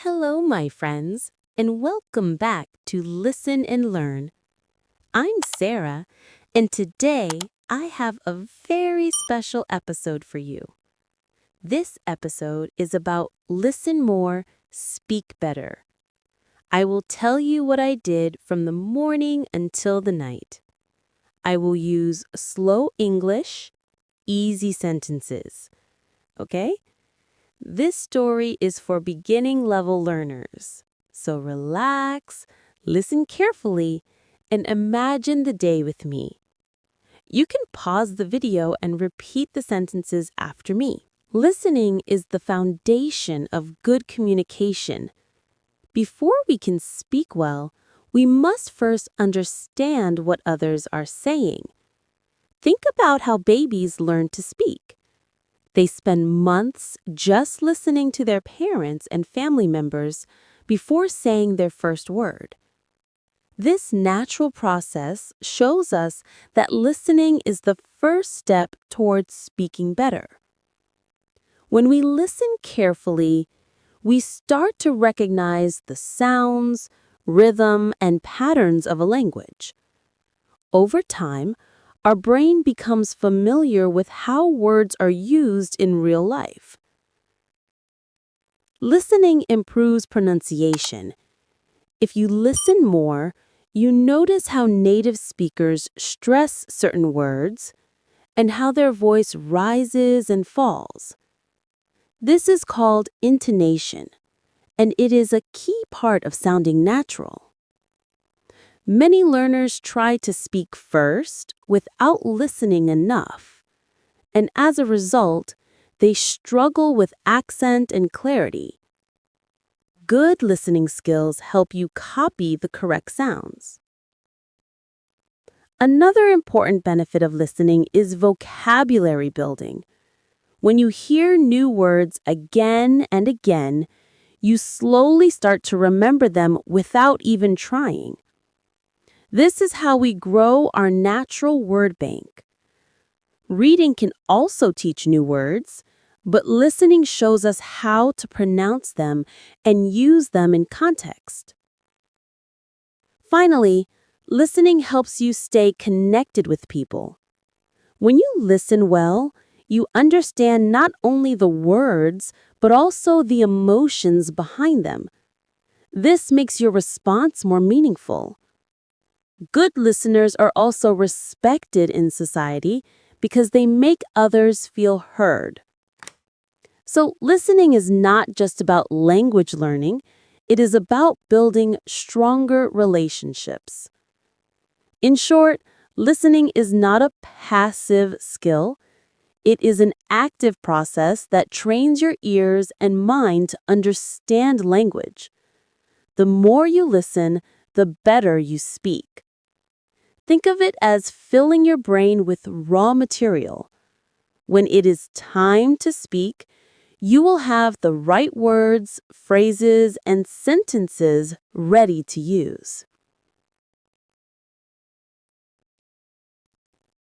Hello, my friends, and welcome back to Listen and Learn. I'm Sarah, and today I have a very special episode for you. This episode is about listen more, speak better. I will tell you what I did from the morning until the night. I will use slow English, easy sentences. Okay? This story is for beginning level learners. So relax, listen carefully, and imagine the day with me. You can pause the video and repeat the sentences after me. Listening is the foundation of good communication. Before we can speak well, we must first understand what others are saying. Think about how babies learn to speak. They spend months just listening to their parents and family members before saying their first word. This natural process shows us that listening is the first step towards speaking better. When we listen carefully, we start to recognize the sounds, rhythm, and patterns of a language. Over time, our brain becomes familiar with how words are used in real life. Listening improves pronunciation. If you listen more, you notice how native speakers stress certain words and how their voice rises and falls. This is called intonation, and it is a key part of sounding natural. Many learners try to speak first without listening enough, and as a result, they struggle with accent and clarity. Good listening skills help you copy the correct sounds. Another important benefit of listening is vocabulary building. When you hear new words again and again, you slowly start to remember them without even trying. This is how we grow our natural word bank. Reading can also teach new words, but listening shows us how to pronounce them and use them in context. Finally, listening helps you stay connected with people. When you listen well, you understand not only the words, but also the emotions behind them. This makes your response more meaningful. Good listeners are also respected in society because they make others feel heard. So, listening is not just about language learning, it is about building stronger relationships. In short, listening is not a passive skill. It is an active process that trains your ears and mind to understand language. The more you listen, the better you speak. Think of it as filling your brain with raw material. When it is time to speak, you will have the right words, phrases, and sentences ready to use.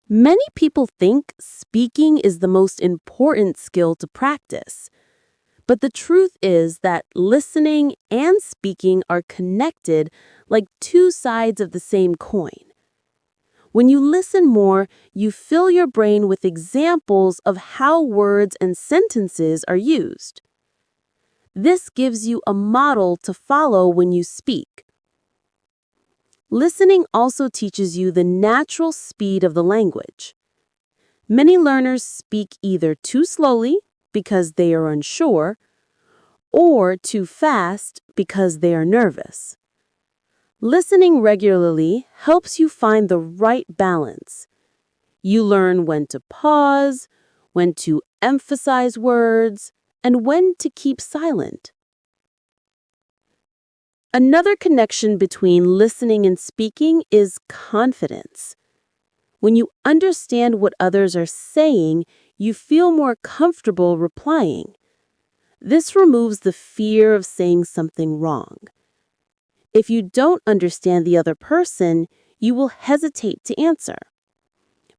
Many people think speaking is the most important skill to practice. But the truth is that listening and speaking are connected like two sides of the same coin. When you listen more, you fill your brain with examples of how words and sentences are used. This gives you a model to follow when you speak. Listening also teaches you the natural speed of the language. Many learners speak either too slowly because they are unsure, or too fast because they are nervous. Listening regularly helps you find the right balance. You learn when to pause, when to emphasize words, and when to keep silent. Another connection between listening and speaking is confidence. When you understand what others are saying, you feel more comfortable replying. This removes the fear of saying something wrong. If you don't understand the other person, you will hesitate to answer.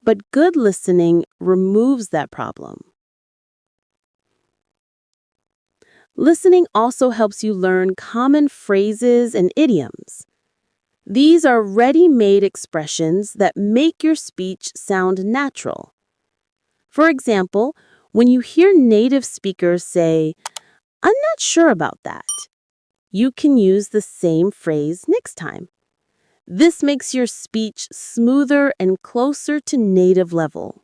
But good listening removes that problem. Listening also helps you learn common phrases and idioms. These are ready-made expressions that make your speech sound natural. For example, when you hear native speakers say, "I'm not sure about that," you can use the same phrase next time. This makes your speech smoother and closer to native level.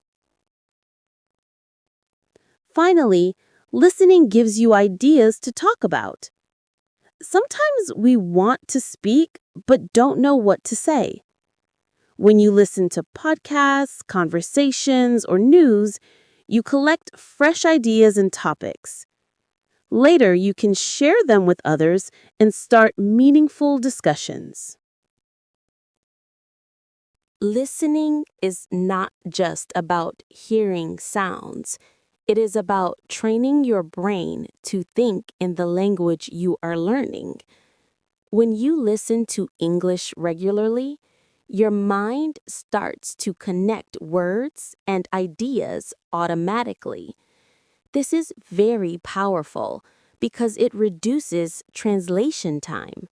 Finally, listening gives you ideas to talk about. Sometimes we want to speak but don't know what to say. When you listen to podcasts, conversations, or news, you collect fresh ideas and topics. Later, you can share them with others and start meaningful discussions. Listening is not just about hearing sounds. It is about training your brain to think in the language you are learning. When you listen to English regularly, your mind starts to connect words and ideas automatically. This is very powerful because it reduces translation time.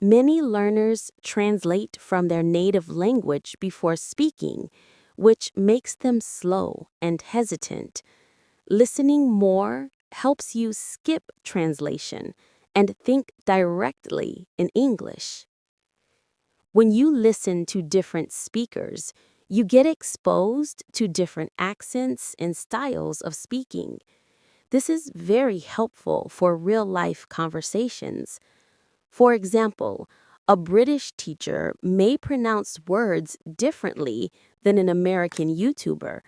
Many learners translate from their native language before speaking, which makes them slow and hesitant. Listening more helps you skip translation and think directly in English. When you listen to different speakers, you get exposed to different accents and styles of speaking. This is very helpful for real-life conversations. For example, a British teacher may pronounce words differently than an American YouTuber,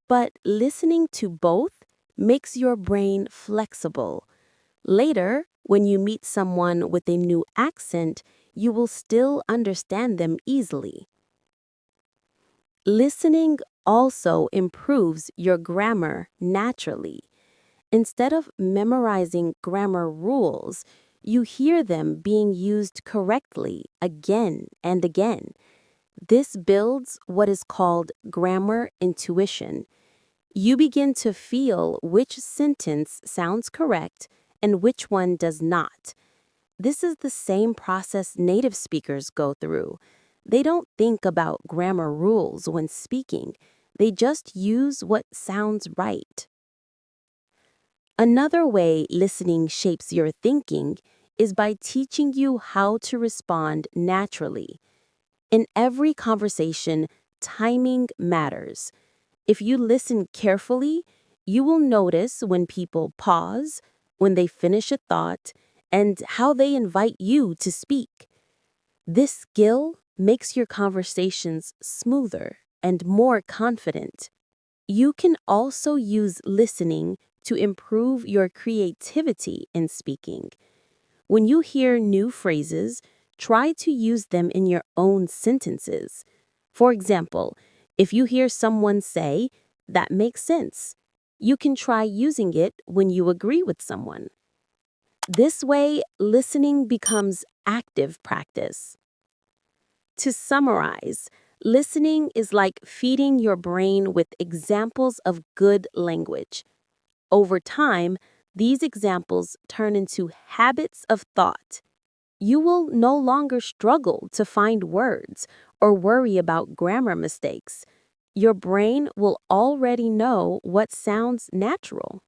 but listening to both makes your brain flexible. Later, when you meet someone with a new accent, you will still understand them easily. Listening also improves your grammar naturally. Instead of memorizing grammar rules, you hear them being used correctly again and again. This builds what is called grammar intuition. You begin to feel which sentence sounds correct and which one does not. This is the same process native speakers go through. They don't think about grammar rules when speaking. They just use what sounds right. Another way listening shapes your thinking is by teaching you how to respond naturally. In every conversation, timing matters. If you listen carefully, you will notice when people pause, when they finish a thought, and how they invite you to speak. This skill makes your conversations smoother and more confident. You can also use listening to improve your creativity in speaking. When you hear new phrases, try to use them in your own sentences. For example, if you hear someone say, "That makes sense," you can try using it when you agree with someone. This way, listening becomes active practice. To summarize, listening is like feeding your brain with examples of good language. Over time, these examples turn into habits of thought. You will no longer struggle to find words or worry about grammar mistakes. Your brain will already know what sounds natural.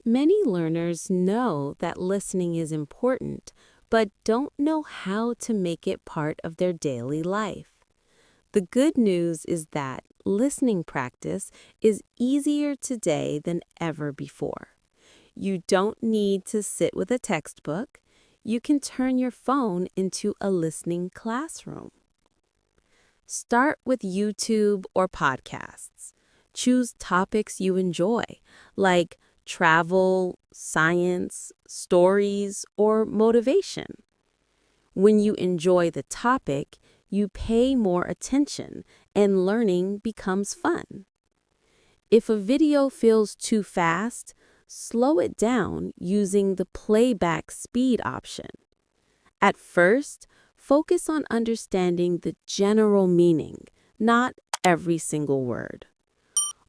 Many learners know that listening is important, but don't know how to make it part of their daily life. The good news is that listening practice is easier today than ever before. You don't need to sit with a textbook. You can turn your phone into a listening classroom. Start with YouTube or podcasts. Choose topics you enjoy, like travel, science, stories, or motivation. When you enjoy the topic, you pay more attention and learning becomes fun. If a video feels too fast, slow it down using the playback speed option. At first, focus on understanding the general meaning, not every single word.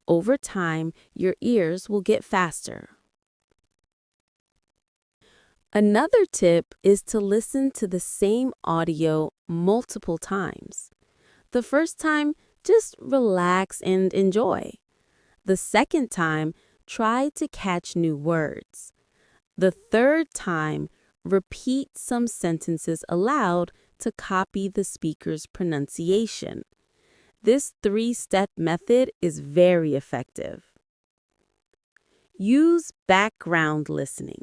Over time, your ears will get faster. Another tip is to listen to the same audio multiple times. The first time, just relax and enjoy. The second time, try to catch new words. The third time, repeat some sentences aloud to copy the speaker's pronunciation. This 3-step method is very effective. Use background listening.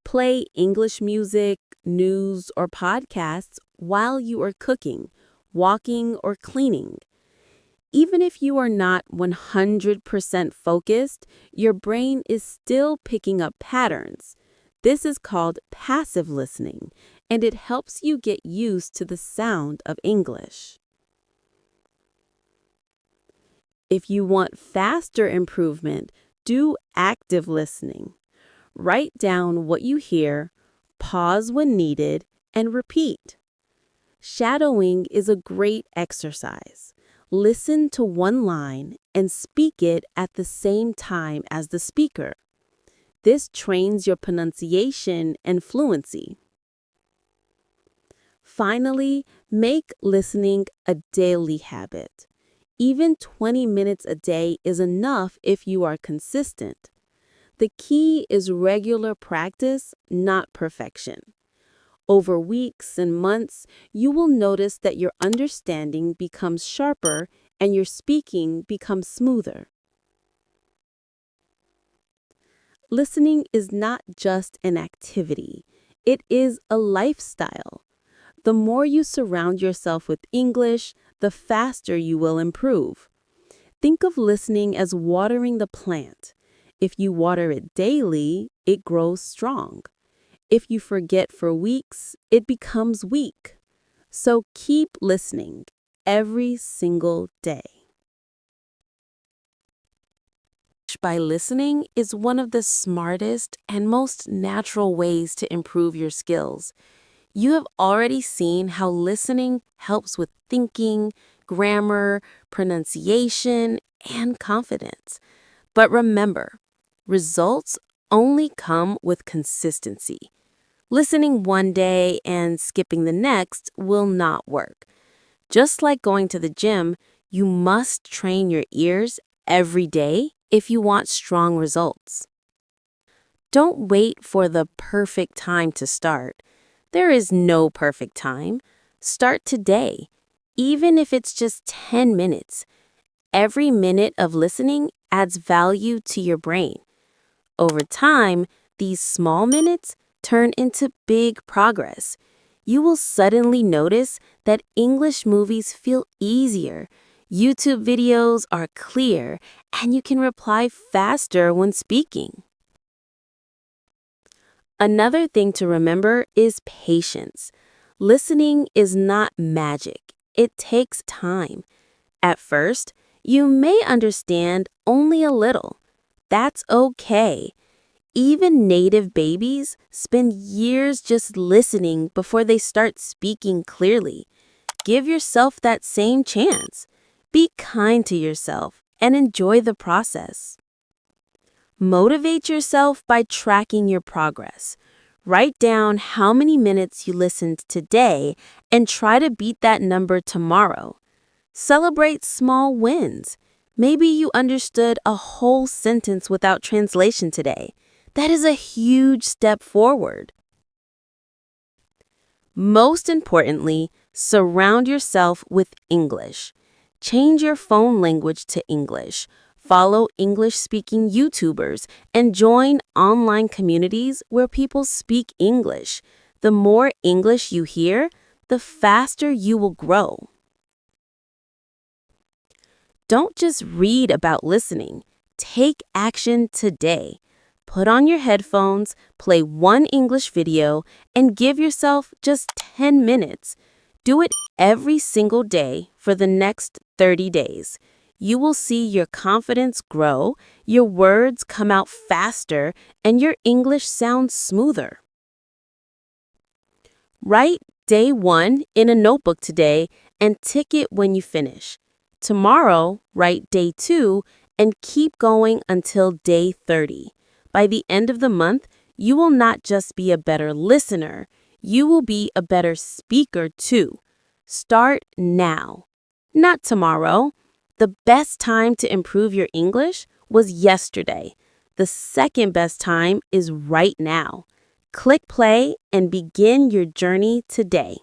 Play English music, news, or podcasts while you are cooking, walking, or cleaning. Even if you are not 100% focused, your brain is still picking up patterns. This is called passive listening, and it helps you get used to the sound of English. If you want faster improvement, do active listening. Write down what you hear, pause when needed, and repeat. Shadowing is a great exercise. Listen to one line and speak it at the same time as the speaker. This trains your pronunciation and fluency. Finally, make listening a daily habit. Even 20 minutes a day is enough if you are consistent. The key is regular practice, not perfection. Over weeks and months, you will notice that your understanding becomes sharper and your speaking becomes smoother. Listening is not just an activity, it is a lifestyle. The more you surround yourself with English, the faster you will improve. Think of listening as watering the plant. If you water it daily, it grows strong. If you forget for weeks, it becomes weak. So keep listening every single day. By listening is one of the smartest and most natural ways to improve your skills. You have already seen how listening helps with thinking, grammar, pronunciation, and confidence. But remember, results only come with consistency. Listening one day and skipping the next will not work. Just like going to the gym, you must train your ears every day if you want strong results. Don't wait for the perfect time to start. There is no perfect time. Start today, even if it's just 10 minutes. Every minute of listening adds value to your brain. Over time, these small minutes turn into big progress. You will suddenly notice that English movies feel easier, YouTube videos are clear, and you can reply faster when speaking. Another thing to remember is patience. Listening is not magic. It takes time. At first, you may understand only a little. That's okay. Even native babies spend years just listening before they start speaking clearly. Give yourself that same chance. Be kind to yourself and enjoy the process. Motivate yourself by tracking your progress. Write down how many minutes you listened today and try to beat that number tomorrow. Celebrate small wins. Maybe you understood a whole sentence without translation today. That is a huge step forward. Most importantly, surround yourself with English. Change your phone language to English. Follow English-speaking YouTubers and join online communities where people speak English. The more English you hear, the faster you will grow. Don't just read about listening. Take action today. Put on your headphones, play one English video, and give yourself just 10 minutes. Do it every single day for the next 30 days. You will see your confidence grow, your words come out faster, and your English sounds smoother. Write day 1 in a notebook today and tick it when you finish. Tomorrow, write day 2 and keep going until day 30. By the end of the month, You will not just be a better listener, you will be a better speaker too. Start now, not tomorrow. The best time to improve your English was yesterday. The second best time is right now. Click play and begin your journey today.